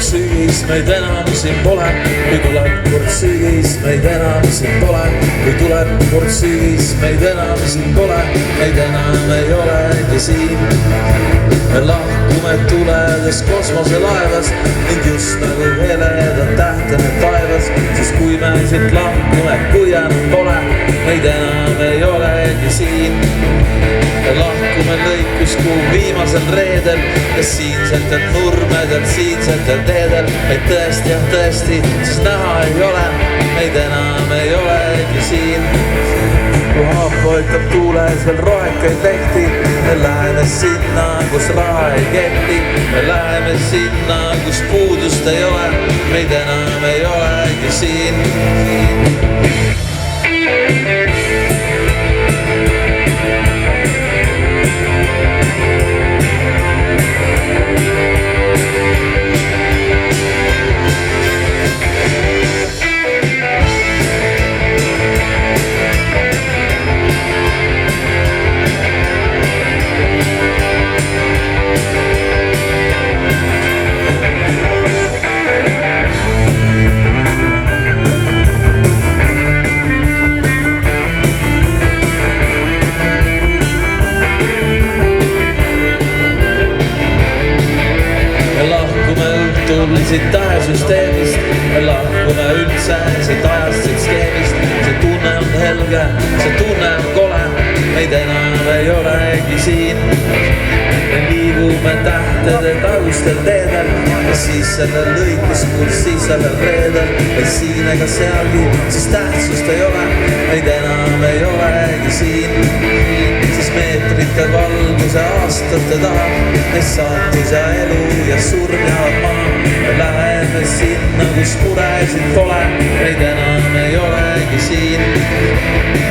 sügis, meid enam siin pole. Kui tuleb kord sügis, meid enam siin pole. Kui tuleb kord sügis, meid enam siin pole. Meid enam ei olegi siin. Me lahkume tuledes kosmoselaevas ning just nagu heledad tähtene taevas. Siis kui me siit lahkume, kui enam pole, meid enam ei olegi siin. Me lahkume lõikuskuu viimasel reedel ja siinsetel nurmedel, siinsetel teedel. Meid tõesti ja tõesti siis näha ei ole, meid enam ei olegi siin. Kui haapa ütleb tuules veel roekaid lehti, me läheme sinna, kus raha ei kehti. Me läheme sinna, kus puudust ei ole, meid enam ei olegi siin. Siit tähesüsteemist me lahkume üldse siit ajast, siit skeemist. See tunne on helge, see tunne on kole, meid enam ei olegi siin. Me liigume tähtede tagustel teedel ja siis sellel lõikuskuul, siis sellel reedel. Ja siin ega sealgi, siis tähtsust ei ole, meid enam ei olegi siin. Siis meetrite valguse aastate taha, meist saatus ja elu ja surm jäävad maha. Me läheme sinna, kus muresid pole, meid enam ei olegi siin.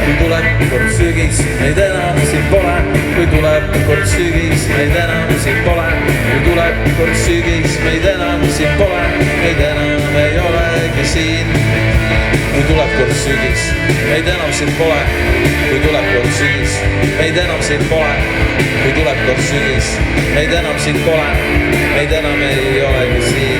Kui tuleb kord sügis, meid enam siin pole. Kui tuleb kord sügis, meid enam siin pole. Kui tuleb kord sügis, meid enam siin pole, meid enam ei olegi siin. Kui tuleb kord sügis, meid enam siin pole. Kui tuleb kord sügis, meid enam siin pole. Kui tuleb kord sügis, meid enam siin pole, meid enam ei olegi siin.